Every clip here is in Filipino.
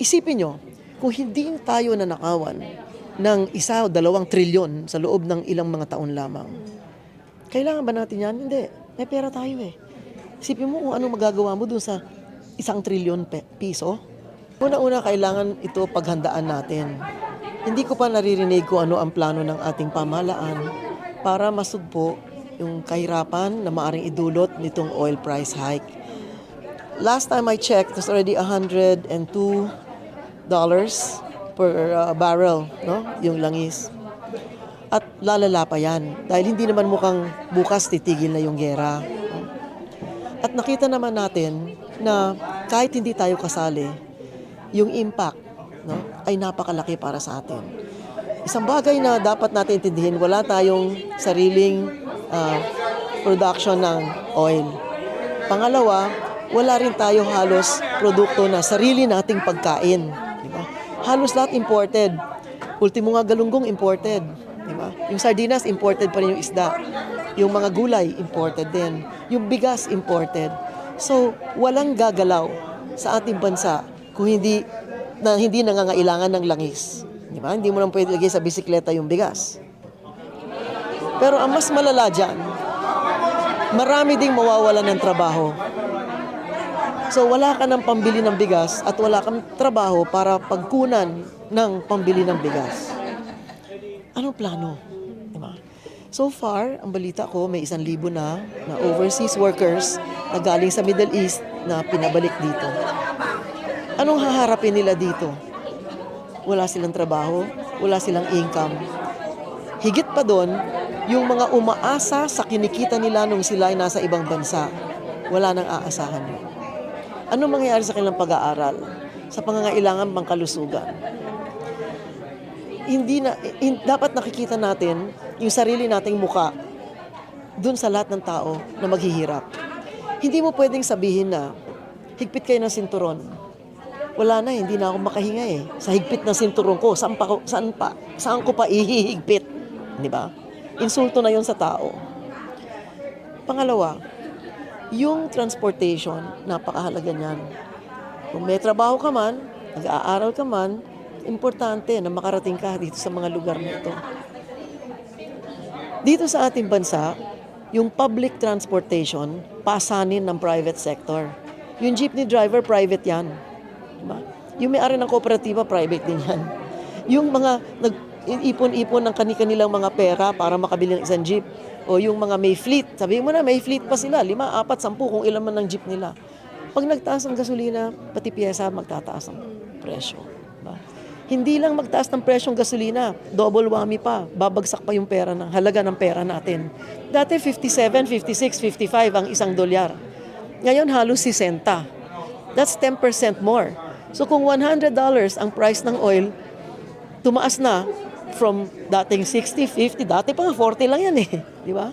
Isipin nyo, kung hindi tayo nanakawan ng 1 o 2 trilyon sa loob ng ilang mga taon lamang, kailangan ba natin yan? Hindi. May pera tayo eh. Isipin mo kung anong magagawa mo dun sa 1 trilyon piso. Una-una, kailangan ito paghandaan natin. Hindi ko pa naririnig kung ano ang plano ng ating pamahalaan para masugpo yung kahirapan na maaring idulot nitong oil price hike. Last time I checked, it was already $102 per barrel, no? Yung langis. At lalala pa yan dahil hindi naman mukhang bukas titigil na yung gera. At nakita naman natin na kahit hindi tayo kasali, yung impact, no, ay napakalaki para sa atin. Isang bagay na dapat natin intindihin, wala tayong sariling production ng oil. Pangalawa, wala rin tayo halos produkto na sarili nating pagkain. Diba? Halos lahat imported. Ultimo nga galunggong imported. Diba? Yung sardinas, imported pa rin yung isda. Yung mga gulay, imported din. Yung bigas, imported. So, walang gagalaw sa ating bansa kung hindi nangangailangan ng langis. Diba? Hindi mo lang pwede lagay sa bisikleta yung bigas. Pero ang mas malala dyan, marami ding mawawalan ng trabaho. So wala ka ng pambili ng bigas at wala kang trabaho para pagkunan ng pambili ng bigas. Anong plano? Diba? So far, ang balita ko, may 1,000 na overseas workers na galing sa Middle East na pinabalik dito. Anong haharapin nila dito? Wala silang trabaho, wala silang income. Higit pa doon, yung mga umaasa sa kinikita nila nung sila ay nasa ibang bansa, wala nang aasahan. Ano mangyayari sa kanilang pag-aaral? Sa pangangailangan pangkalusugan? Dapat nakikita natin yung sarili nating muka dun sa lahat ng tao na maghihirap. Hindi mo pwedeng sabihin na higpit kayo ng sinturon. Wala na, hindi na ako makahinga eh. Sa higpit ng sinturon ko, saan ko pa ihihigpit? Di ba? Insulto na yon sa tao. Pangalawa, yung transportation, napakahalaga niyan. Kung may trabaho ka man, nag-aaral ka man, importante na makarating ka dito sa mga lugar na ito. Dito sa ating bansa, yung public transportation, pasanin ng private sector. Yung jeepney driver, private yan. Diba? Yung may-ari ng kooperatiba, private din yan. Yung mga nag-ipon-ipon ng kanilang mga pera para makabili ng isang jeep, o yung mga may fleet, sabihin mo na may fleet pa sila, 5, 4, 10 kung ilan man ng jeep nila. Pag nagtaas ang gasolina, pati piyesa magtataas ang presyo. Diba? Hindi lang magtaas ng presyong gasolina, double whammy pa, babagsak pa yung pera ng halaga ng pera natin. Dati 57, 56, 55 ang $1. Ngayon halos 60. That's 10% more. So kung $100 ang price ng oil, tumaas na from dating 60, 50, dati pa nga 40 lang yan eh. Di ba?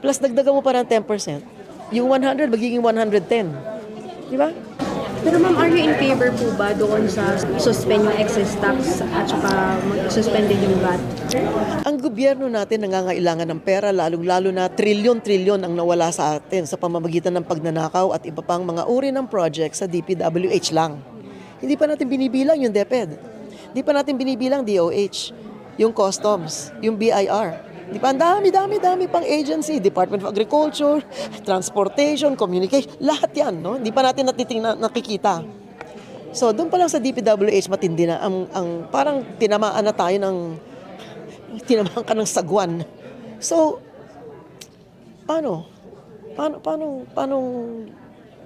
Plus dagdagan mo pa ng 10%. Yung 100 magiging 110. Di ba? Pero ma'am, are you in favor po ba doon sa suspend yung excess tax at saka mag-suspend din yung VAT? Ang gobyerno natin nangangailangan ng pera, lalong-lalo na trilyon-trilyon ang nawala sa atin sa pamamagitan ng pagnanakaw at iba pang mga uri ng project sa DPWH lang. Hindi pa natin binibilang yung DepEd. Hindi pa natin binibilang DOH, yung Customs, yung BIR. Di ba? Ang dami pang agency, Department of Agriculture, Transportation, Communication, lahat yan, no? Hindi pa natin nakikita. So, doon pa lang sa DPWH matindi na parang tinamaan na tayo tinamaan ka ng sagwan. So, paano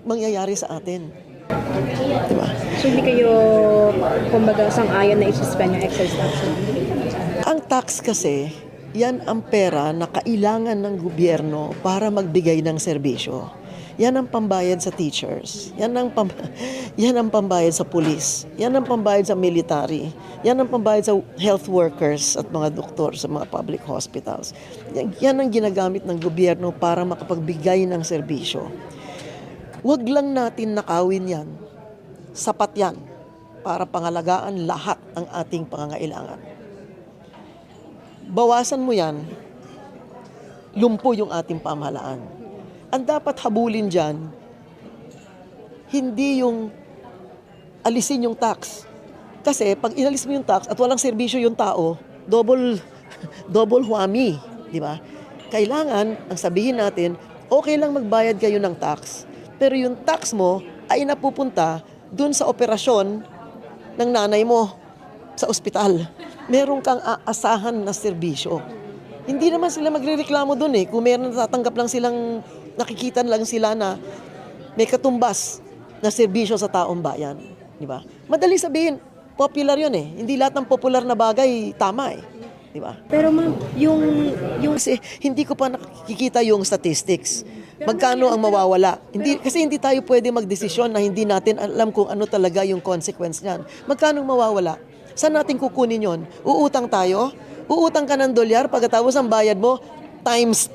mangyayari sa atin? Diba? So hindi kayo, kumbaga, sang-ayon na i-suspend yung excess tax? Ang tax kasi, yan ang pera na kailangan ng gobyerno para magbigay ng serbisyo. Yan ang pambayad sa teachers. Yan ang pambayad sa police. Yan ang pambayad sa military. Yan ang pambayad sa health workers at mga doktor sa mga public hospitals. Yan ang ginagamit ng gobyerno para makapagbigay ng serbisyo. Huwag lang natin nakawin yan. Sapat yan para pangalagaan lahat ng ating pangangailangan. Bawasan mo yan, lumpo yung ating pamahalaan. Ang dapat habulin dyan, hindi yung alisin yung tax. Kasi pag inalis mo yung tax at walang serbisyo yung tao, double huami, di ba? Kailangan, ang sabihin natin, okay lang magbayad kayo ng tax, pero yung tax mo ay napupunta dun sa operasyon ng nanay mo sa ospital. Meron kang aasahan na serbisyo. Hindi naman sila magrereklamo dun eh. Kung meron natatanggap lang silang, nakikita lang sila na may katumbas na serbisyo sa taong bayan. Di ba? Madali sabihin, popular yun eh. Hindi lahat ng popular na bagay tama eh. Di ba? Pero ma'am, yung Kasi hindi ko pa nakikita yung statistics. Magkano ang mawawala? Kasi hindi tayo pwede magdesisyon na hindi natin alam kung ano talaga yung consequence niyan. Magkano ang mawawala? Saan natin kukunin yon? Uutang tayo? Uutang ka ng dolyar pagkatapos ang bayad mo times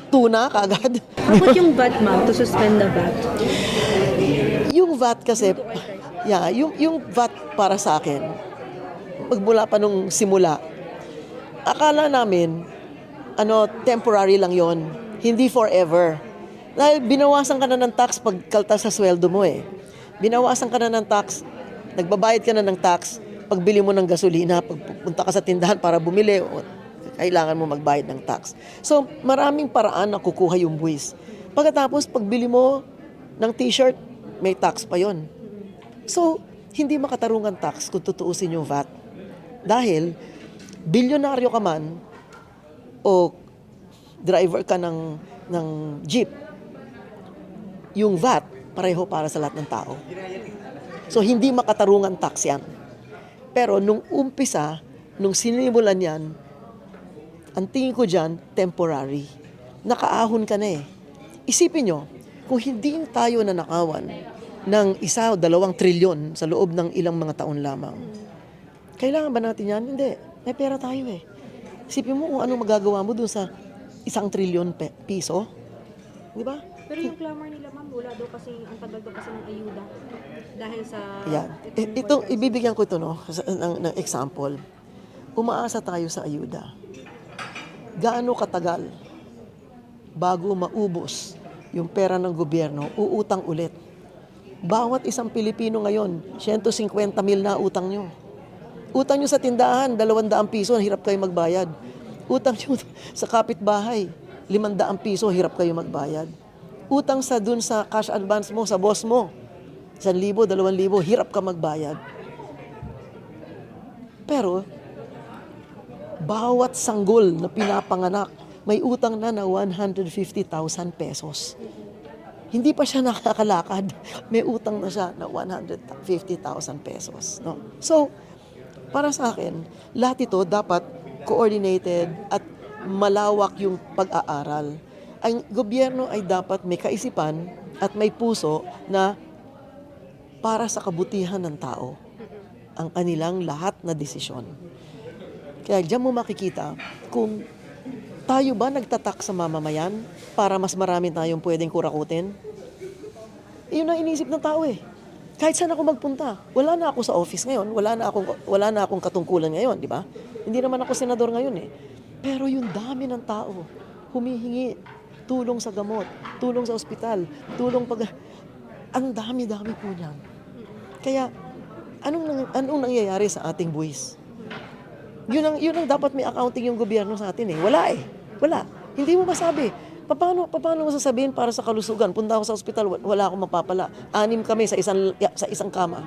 2 na kagad? how about yung VAT ma'am, to suspend the VAT? Yung VAT kasi, yung VAT para sa akin, magmula pa nung simula, akala namin, temporary lang yon, hindi forever. Dahil binawasan ka na ng tax pag kaltas sa sweldo mo eh. Binawasan ka na ng tax, nagbabayad ka na ng tax, pagbili mo ng gasolina, pagpunta ka sa tindahan para bumili, kailangan mo magbayad ng tax. So, maraming paraan na kukuha yung buwis. Pagkatapos, pagbili mo ng t-shirt, may tax pa yon. So, hindi makatarungan tax kung tutuusin yung VAT. Dahil, bilyonaryo ka man o driver ka ng jeep, yung VAT, pareho para sa lahat ng tao. So, hindi makatarungan tax yan. Pero nung umpisa, nung sinimulan yan, ang tingin ko dyan, temporary. Nakaahon ka na eh. Isipin nyo, kung hindi tayo nanakawan ng 1 o 2 trilyon sa loob ng ilang mga taon lamang, kailangan ba natin yan? Hindi. May pera tayo eh. Isipin mo kung anong magagawa mo dun sa 1 trilyon piso. Di ba? Pero yung clamor nila ma'am, wala daw kasi, ang tagal daw kasi ng ayuda. Dahil sa... Yan. Ibibigyan ko ito ng example. Umaasa tayo sa ayuda. Gaano katagal bago maubos yung pera ng gobyerno, uutang ulit. Bawat isang Pilipino ngayon, 150 mil na utang nyo. Utang nyo sa tindahan, 200 piso, hirap kayo magbayad. Utang nyo sa kapitbahay, 500 piso, hirap kayo magbayad. Utang dun sa cash advance mo, sa boss mo, 1,000, 2,000, hirap ka magbayad. Pero, bawat sanggol na pinapanganak, may utang na 150,000 pesos. Hindi pa siya nakakalakad, may utang na siya na 150,000 pesos. No? So, para sa akin, lahat ito dapat coordinated at malawak yung pag-aaral. Ang gobyerno ay dapat may kaisipan at may puso na para sa kabutihan ng tao ang kanilang lahat na desisyon. Kaya diyan mo makikita kung tayo ba nagtatak sa mamamayan para mas marami tayong pwedeng kurakutin? Yun ang inisip ng tao eh. Kahit saan ako magpunta, wala na ako sa office ngayon, wala na akong katungkulan ngayon, di ba? Hindi naman ako senador ngayon eh. Pero yung dami ng tao, humihingi tulong sa gamot, tulong sa ospital, ang dami-dami po niyan. Kaya, anong nangyayari sa ating buwis? Yun ang dapat may accounting yung gobyerno sa atin eh. Wala eh. Wala. Hindi mo masabi. Paano mo sasabihin para sa kalusugan? Punta ako sa ospital, wala akong mapapala. 6 kami sa isang kama.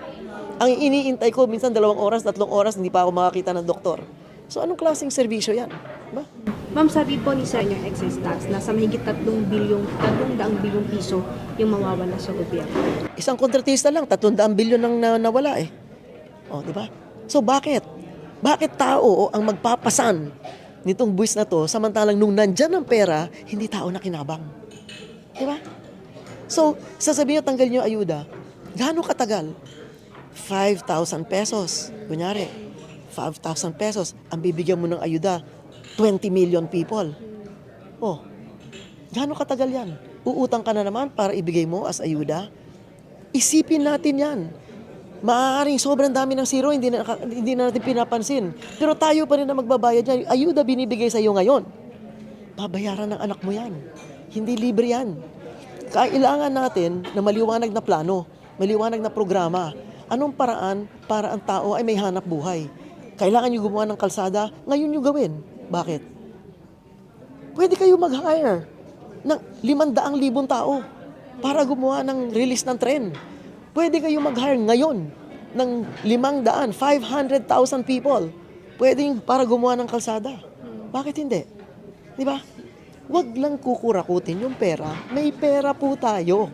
Ang iniintay ko, minsan 2 oras, 3 oras, hindi pa ako makakita ng doktor. So, anong klaseng serbisyo yan? Diba? Ma'am, sabi po ni Sir yung excess tax, nasa mahigit 300 bilyong piso yung mawawala sa gobyerno. Isang kontratista lang, 300 bilyon nang nawala eh. O, di ba? So, bakit? Bakit tao ang magpapasan nitong buwis na to, samantalang nung nandyan ang pera, hindi tao na kinabang? Di ba? So, sasabihin nyo, tanggal nyo ayuda, gaano katagal? 5,000 pesos. Kunyari, 5,000 pesos, ang bibigyan mo ng ayuda, 20 million people. Oh, gaano katagal yan? Uutang ka na naman para ibigay mo as ayuda? Isipin natin yan. Maaaring sobrang dami ng zero, hindi na natin pinapansin. Pero tayo pa rin na magbabayad yan. Ayuda binibigay sa iyo ngayon. Babayaran ng anak mo yan. Hindi libre yan. Kailangan natin na maliwanag na plano, maliwanag na programa. Anong paraan para ang tao ay may hanap buhay? Kailangan nyo gumawa ng kalsada, ngayon nyo gawin. Bakit? Pwede kayo mag-hire ng 500,000 tao para gumawa ng release ng tren. Pwede kayo mag-hire ngayon ng 500,000 people. Pwede para gumawa ng kalsada. Bakit hindi? Di ba? Huwag lang kukurakutin yung pera. May pera po tayo.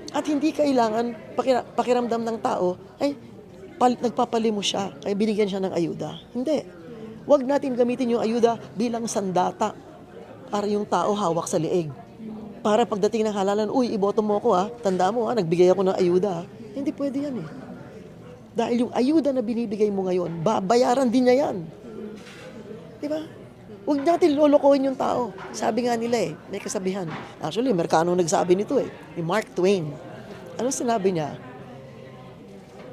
At hindi kailangan pakiramdam ng tao, ay nagpapalimo siya, kaya binigyan siya ng ayuda. Hindi. Huwag natin gamitin yung ayuda bilang sandata para yung tao hawak sa leeg. Para pagdating ng halalan, uy, iboto mo ako tanda mo nagbigay ako ng ayuda. Hindi pwede yan eh. Dahil yung ayuda na binibigay mo ngayon, babayaran din niya yan. Di ba? Huwag natin lolokohin yung tao. Sabi nga nila may kasabihan. Actually, Amerikano nagsabi nito ni Mark Twain. Ano sinabi niya?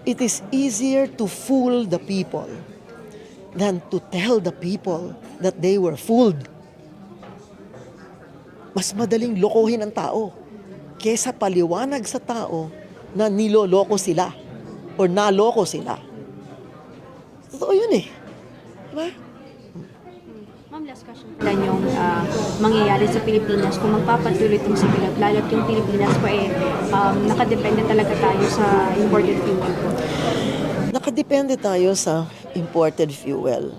It is easier to fool the people than to tell the people that they were fooled. Mas madaling lokohin ang tao kesa paliwanag sa tao na niloloko sila or naloko sila. Totoo yun Diba? Ma'am, last question. Ilan yung mangyayari sa Pilipinas kung magpapatuloy itong civil at lalo't yung Pilipinas po nakadepende talaga tayo sa imported fuel po. Nakadepende tayo sa imported fuel.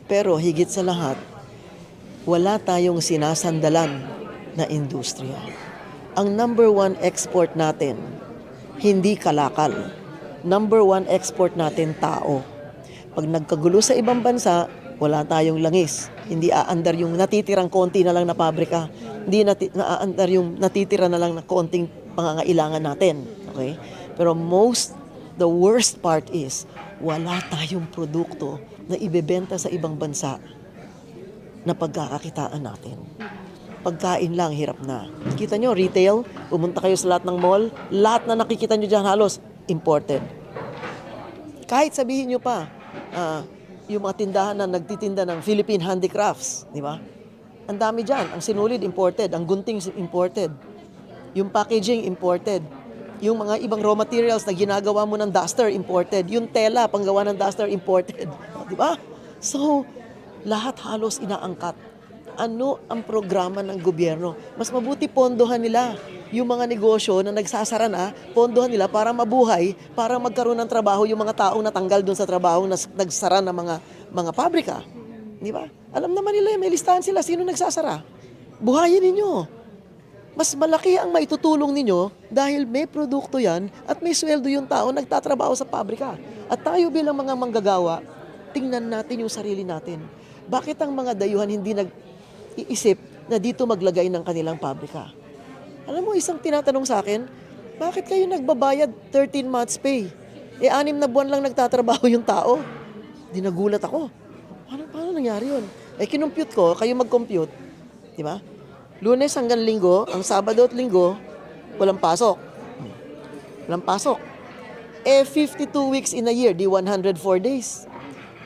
Pero higit sa lahat, wala tayong sinasandalan na industriya. Ang number one export natin, hindi kalakal. Number one export natin, tao. Pag nagkagulo sa ibang bansa, wala tayong langis. Hindi aandar yung natitirang konti na lang na pabrika. Hindi aandar yung natitira na lang na konting pangangailangan natin. Okay? Pero the worst part is, wala tayong produkto na ibebenta sa ibang bansa na pagkakakitaan natin. Pagkain lang, hirap na. Kita nyo, retail, pumunta kayo sa lahat ng mall, lahat na nakikita nyo dyan halos, imported. Kahit sabihin nyo pa, yung mga tindahan na nagtitinda ng Philippine handicrafts, di ba? Ang dami dyan. Ang sinulid, imported. Ang gunting, imported. Yung packaging, imported. Yung mga ibang raw materials na ginagawa mo ng duster, imported. Yung tela, panggawa ng duster, imported. Di ba? So, lahat halos inaangkat. Ano ang programa ng gobyerno? Mas mabuti pondohan nila yung mga negosyo na nagsasara na, pondohan nila para mabuhay, para magkaroon ng trabaho yung mga taong natanggal doon sa trabaho na nagsara ng mga pabrika. Di ba? Alam naman nila, may listahan sila sino nagsasara. Buhayin ninyo. Mas malaki ang maitutulong ninyo dahil may produkto yan at may sweldo yung tao nagtatrabaho sa pabrika. At tayo bilang mga manggagawa, tingnan natin yung sarili natin. Bakit ang mga dayuhan hindi nag-iisip na dito maglagay ng kanilang pabrika? Alam mo, isang tinatanong sa akin, bakit kayo nagbabayad 13 months pay? 6 na buwan lang nagtatrabaho yung tao. Di nagulat ako. Paano nangyari yun? Kinumpute ko, kayo mag-compute. Di ba? Lunes hanggang Linggo, ang Sabado at Linggo, walang pasok. Walang pasok. 52 weeks in a year, di 104 days.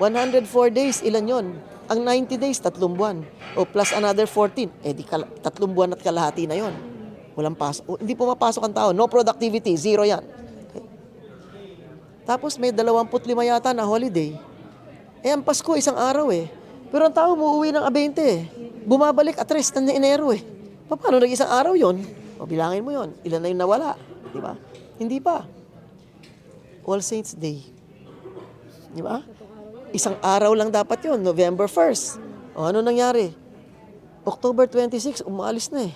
104 days, ilan yon? Ang 90 days, 3 buwan. O plus another 14, di 3 buwan at kalahati na yon. Walang pasok. Hindi pumapasok ang tao. No productivity. Zero yan. Okay. Tapos may 25 yata na holiday. Ang Pasko, isang araw Pero ang tao umuwi ng 20 Bumabalik at rest na Enero Paano nag-isang araw yon? O bilangin mo yon. Ilan na yung nawala? Di ba? Hindi pa. All Saints Day. Di ba? Isang araw lang dapat yon. November 1st. O ano nangyari? October 26, umalis na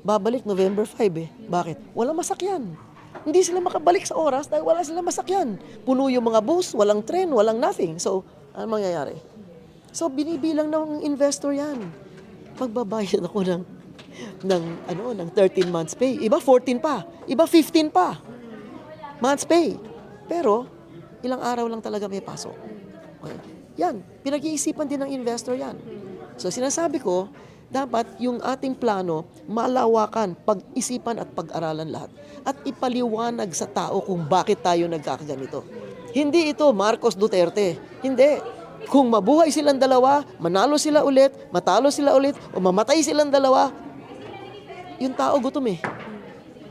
Babalik November 5 Bakit? Walang masakyan. Hindi sila makabalik sa oras dahil wala silang masakyan. Puno yung mga bus, walang tren, walang nothing. So, ano mangyayari? So, binibilang ng investor yan. Magbabayad ako ng 13 months pay. Iba 14 pa. Iba 15 pa. Months pay. Pero, ilang araw lang talaga may pasok. Okay. Yan. Pinag-iisipan din ng investor yan. So, sinasabi ko, dapat yung ating plano, malawakan, pag-isipan at pag-aralan lahat. At ipaliwanag sa tao kung bakit tayo nagkakaganito. Hindi ito Marcos Duterte. Hindi. Kung mabuhay silang dalawa, manalo sila ulit, matalo sila ulit, o mamatay silang dalawa, yung tao gutom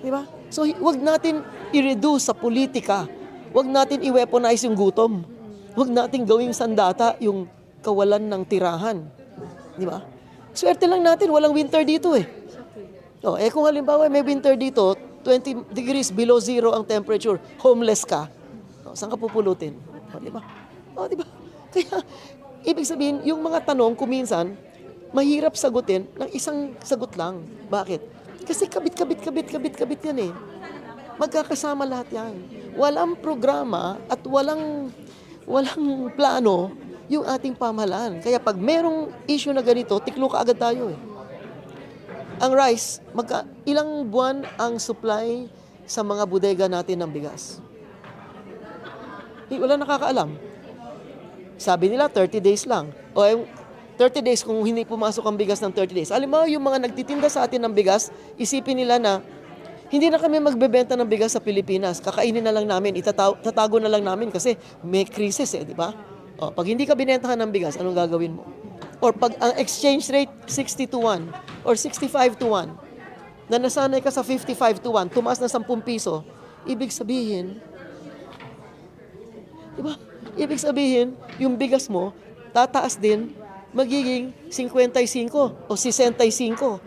Di ba? So, huwag natin i-reduce sa politika Huwag natin i-weaponize yung gutom. Huwag natin gawing sandata yung kawalan ng tirahan. Di ba? Swerte lang natin, walang winter dito eh. Kung halimbawa may winter dito, 20 degrees below zero ang temperature, homeless ka. Saan ka pupulutin? Di ba? Di ba? Kaya, ibig sabihin, yung mga tanong, kuminsan, mahirap sagutin ng isang sagot lang. Bakit? Kasi kabit yan eh. Magkakasama lahat yan. Walang programa at walang plano yung ating pamahalaan. Kaya pag merong issue na ganito, tiklo ka agad tayo eh. Ang rice, ilang buwan ang supply sa mga bodega natin ng bigas? Wala nakakaalam. Sabi nila 30 days lang. Yung 30 days kung hindi pumasok ang bigas ng 30 days. Alam mo, yung mga nagtitinda sa atin ng bigas, isipin nila na hindi na kami magbebenta ng bigas sa Pilipinas. Kakainin na lang namin, tatago na lang namin kasi may krisis di ba? Pag hindi ka binentahan ng bigas, anong gagawin mo? Or pag ang exchange rate 60-1 or 65-1, na nasanay ka sa 55-1, tumaas na 10 piso, ibig sabihin, di ba? Ibig sabihin, yung bigas mo, tataas din, magiging 55 o 65.